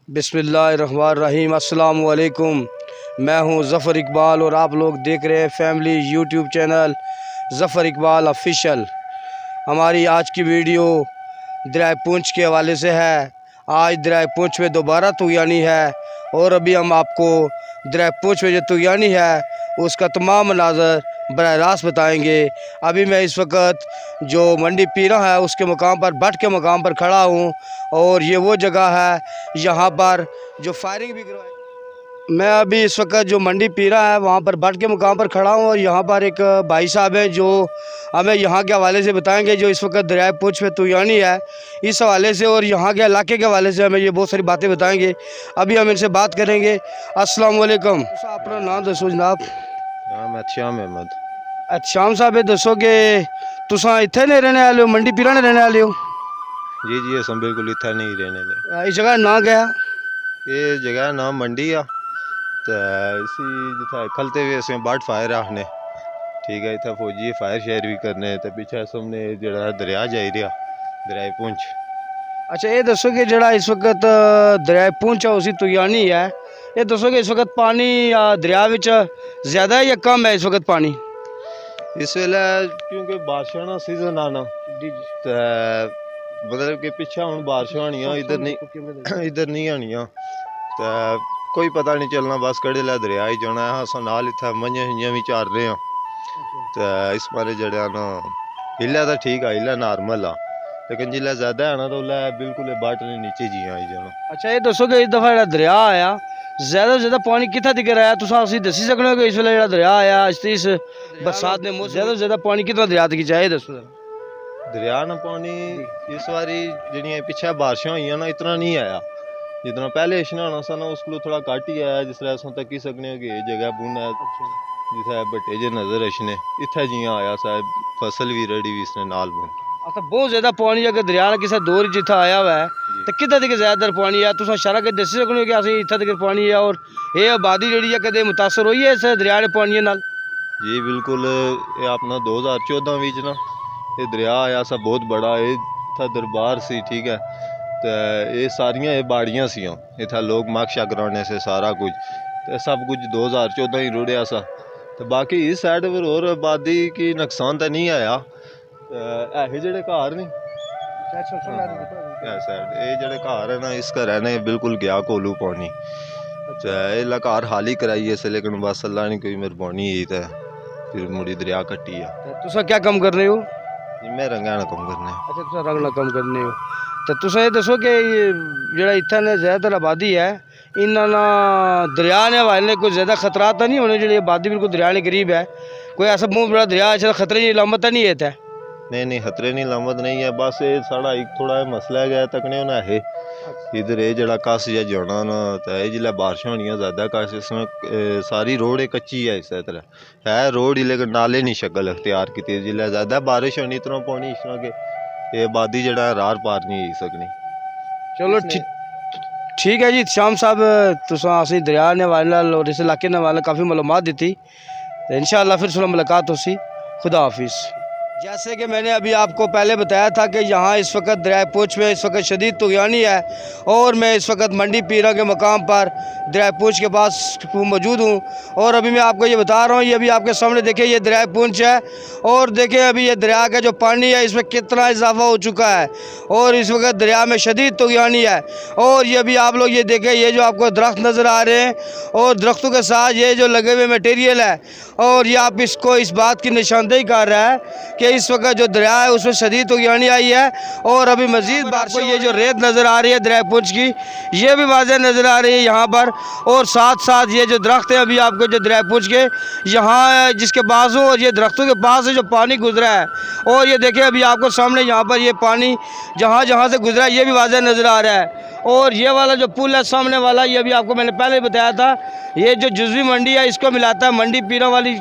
बिस्मिल्लाहिर्रहमानिर्रहीम। अस्सलाम वालेकुम। मैं हूं ज़फ़र इकबाल और आप लोग देख रहे हैं family YouTube channel Zafar Iqbal official. हमारी आज की वीडियो दरिया पूंछ के हवाले से है। आज दरिया पूंछ में दोबारा तुग़यानी है और अभी हम आपको दरिया पूंछ में जो तुग़यानी है उसका तमाम मनाज़र बराह रास्त बताएँगे। अभी मैं इस वक्त जो मंडी पीरा है उसके मकाम पर भट के मकाम पर खड़ा हूँ और ये वो जगह है यहाँ पर जो फायरिंग भी करवाई। मैं अभी इस वक्त जो मंडी पीरा है वहाँ पर भट के मुकाम पर खड़ा हूँ और यहाँ पर एक भाई साहब हैं जो हमें यहाँ के हवाले से बताएंगे जो इस वक्त दरिया पूंछ में तुग़यानी है इस हवाले से और यहाँ के इलाके के हवाले से हमें ये बहुत सारी बातें बताएंगे। अभी हम इनसे बात करेंगे। अस्सलाम वालेकुम। अपना नाम दसो जनाब। नाम है श्याम अहमद। श्याम साहब ये दसो कि तुसां इत्थे ने रहने वाले हो, मंडी पीरा ने रहने वाले हो? जी जी अस बिल्कुल इतना नहीं रहने ले। इस जगह ना गया ये जगह नाम मंडी आ तो इसी जिथा खलते हुए असें बाट फायर आखने ठीक है। इतना फौजी फायर शेयर भी करने तो पीछे सामने जड़ा दरिया जाई रहा दरिया पूंछ। अच्छा ये दसो कि जड़ा इस वक्त दरिया पूंछ है उसी तुग़यानी है, ये दसो कि इस वक्त पानी दरिया विच ज़्यादा है या कम है इस वक्त पानी? इस वेले क्योंकि बारिशां दा सीजन आना तो मतलब कि पिछा हुण बारिशां आनियां इधर नहीं आनियां तो कोई पता नहीं चलना बस कड़े ला दरिया ही जाना है। अस नाल इत्थे मंझां भी चार रहे हैं तो इस बारे जड़ा ना हिला तो ठीक है, हिला नॉर्मल आ लेकिन जिला ज़्यादा है ना तो बिल्कुल बाट ने नीचे जी आई जाना। अच्छा ये दसो कि इस दफ़ा जो दरिया आया ज़्यादा से ज़्यादा पानी कितना दिख रहा है? तुम असी दसी सकते हो कि इस वेले जो दरिया आया इस बरसात ने ज़्यादा से ज़्यादा पानी कितना दरिया तक चाहिए दसो? दरिया ना पानी इस बारी जी पिछे बारिशां हुई ना इतना नहीं आया जितना पहले इशनाना सा ना उसको थोड़ा घट ही आया। जिस तरह अस तकी सकने कि जगह बूना जिथे बट्टे जे नजर अशने इत्थे जियां आया सा फसल भी रड़ी भी इसने नाल बुन। अच्छा बहुत ज़्यादा पानी अगर दरिया ने किसी दौर जितना आया हुआ है तो कितना तक ज़्यादा पानी है? तुम इशारा कर दसी सकते हो कि असें इतना तक पानी है और ये आबादी जी कदे मुतासर हुई है इस दरिया के पानी नाल? जी बिल्कुल ये अपना 2014 विच ना ये दरिया आया सा बहुत बड़ा ये था दरबार सी ठीक है तो ये सारियां ये बाड़ियां सियां इतना लोग मक्शा कराने से सारा कुछ तो सब कुछ 2014 ही रुड़िया सा तो बाकी इस साइड पर और आबादी की नुकसान तो नहीं आया। ऐसे जड़े घर नहीं साइड ये जड़े घर है ना इस घर ने बिल्कुल गया कोलू पानी ये घर हाल ही कराई है लेकिन बस अल्लाह ने कोई मेहरबानी ही तो फिर मुड़ी दरिया कट्टी है। तुम क्या कम कर रहे हो? मैं रंगा ना कम करने। अच्छा तुम रंगना कम करने हो तो तुम ये दसो कि जो इतने ज़्यादातर आबादी है इन्होंने दरिया ने हवाले कोई ज़्यादा खतरा तो नहीं होने? जी आबादी बिल्कुल दरिया के करीब है कोई ऐसा बहुत बड़ा दरिया ऐसा खतरे की लामत नहीं है? नहीं खतरे नहीं लामत नहीं है बस ये साड़ा एक थोड़ा मसला गया तकने होना है इधर ये जड़ा कस या जाना ना तो ये जिला बारिशां होनियां ज़्यादा कस इसमें सारी रोड एक कच्ची है इस तरह है रोड ही लेकिन नाले नहीं शक्ल अख्तियार की जिला ज़्यादा बारिश होनी इतना पानी इसना के ये आबादी जड़ा रार पार नहीं हो सकनी। चलो ठीक है जी श्याम साहब तुसां असी दरिया ने हवाले नाल और इस इलाके ने हवाले काफ़ी मालूमात दी तो इंशाअल्लाह फिर सुना मुलाकात होसी। खुदा हाफिज़। जैसे कि मैंने अभी आपको पहले बताया था कि यहाँ इस वक्त दरिया पूंछ में इस वक्त शदीद तुग़यानी है और मैं इस वक्त मंडी पीरा के मकाम पर दरिया पूंछ के पास मौजूद हूँ और अभी मैं आपको ये बता रहा हूँ ये अभी आपके सामने देखिए ये दरिया पूंछ है और देखिए अभी ये दरिया का जो पानी है इसमें कितना इजाफा हो चुका है और इस वक्त दरिया में शदीद तुग़यानी है। और ये अभी आप लोग ये देखें ये जो आपको दरख्त नज़र आ रहे हैं और दरख्तों के साथ ये जो लगे हुए मटेरियल है और ये आप इसको इस बात की निशानदेही कर रहा है कि इस वक्त जो दरिया है उसमें शदीद तुग़यानी आई है और अभी मज़ीद बारिश ये जो रेत नज़र आ रही है दरिया पूंछ की ये भी वाज़ेह नज़र आ रही है यहाँ पर और साथ साथ ये जो दरख्त है अभी आपको जो दरिया पूंछ के यहाँ जिसके बाजू और ये दरख्तों के पास से जो पानी गुजरा है और ये देखिए अभी आपको सामने यहाँ पर ये पानी जहाँ जहाँ से गुजरा है ये भी वाज़ेह नज़र आ रहा है। और ये वाला जो पुल है सामने वाला ये भी आपको मैंने पहले बताया था ये जो जुज़वी मंडी है इसको मिलाता है मंडी पीरा वाली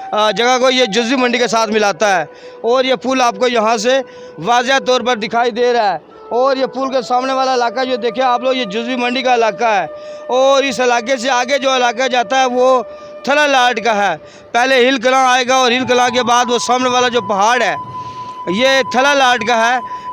जगह को ये जुज़वी मंडी के साथ मिलाता है और ये पुल आपको यहाँ से वाज़ेह तौर पर दिखाई दे रहा है। और ये पुल के सामने वाला इलाका जो देखिए आप लोग ये जुज़वी मंडी का इलाका है और इस इलाके से आगे जो इलाका जाता है वो थला लाट का है। पहले हिल कलां आएगा और हिल कलां के बाद वो सामने वाला जो पहाड़ है ये थला लाट का है।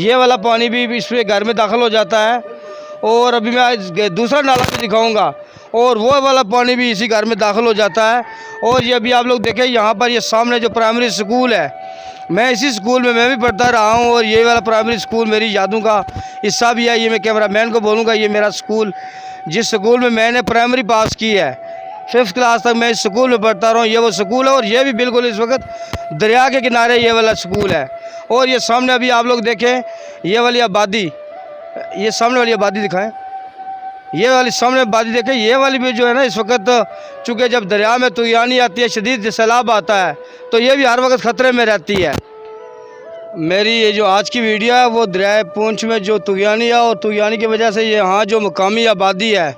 ये वाला पानी भी इसमें घर में दाखिल हो जाता है। और अभी मैं दूसरा नाला भी दिखाऊंगा, और वो वाला पानी भी इसी घर में दाखिल हो जाता है। और ये अभी आप लोग देखें यहाँ पर, ये सामने जो प्राइमरी स्कूल है, मैं इसी स्कूल में मैं भी पढ़ता रहा हूँ। और ये वाला प्राइमरी स्कूल मेरी यादों का हिस्सा भी है। ये मैं कैमरामैन को बोलूँगा, ये मेरा स्कूल, जिस स्कूल में मैंने प्राइमरी पास की है, 5th क्लास तक मैं इस स्कूल में पढ़ता रहा हूँ, ये वो स्कूल है। और ये भी बिल्कुल इस वक्त दरिया के किनारे ये वाला स्कूल है। और ये सामने अभी आप लोग देखें, ये वाली आबादी, ये सामने वाली आबादी दिखाएं, ये वाली सामने आबादी देखें, ये वाली भी जो है ना, इस वक्त चूँकि जब दरिया में तूफानी आती है, शदीद सैलाब आता है, तो ये भी हर वक्त ख़तरे में रहती है। मेरी ये जो आज की वीडियो है वो दरिया पूंछ में जो तूफानी है, और तूफानी की वजह से यहाँ जो मकामी आबादी है,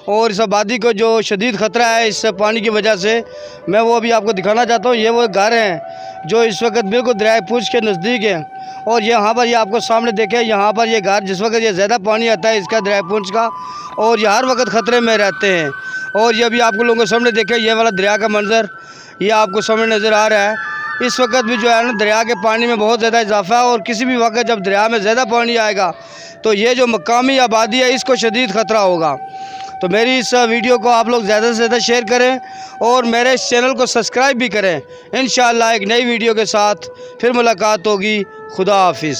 और इस आबादी को जो शदीद ख़तरा है इस पानी की वजह से, मैं वो अभी आपको दिखाना चाहता हूँ। ये वो घर हैं जो इस वक्त बिल्कुल दरिया पूंछ के नज़दीक हैं। और यहाँ पर ये आपको सामने देखें, यहाँ पर ये घर, जिस वक्त ये ज़्यादा पानी आता है इसका दरिया पूंछ का, और ये हर वक्त ख़तरे में रहते हैं। और ये भी आप लोगों के सामने देखें, ये वाला दरिया का मंजर ये आपको सामने नज़र आ रहा है। इस वक्त भी जो है ना, दरिया के पानी में बहुत ज़्यादा इजाफा है। और किसी भी वक्त जब दरिया में ज़्यादा पानी आएगा तो ये जो मकामी आबादी है इसको शदीद ख़तरा होगा। तो मेरी इस वीडियो को आप लोग ज़्यादा से ज़्यादा शेयर करें, और मेरे इस चैनल को सब्सक्राइब भी करें। इंशाअल्लाह एक नई वीडियो के साथ फिर मुलाकात होगी। खुदा हाफिज़।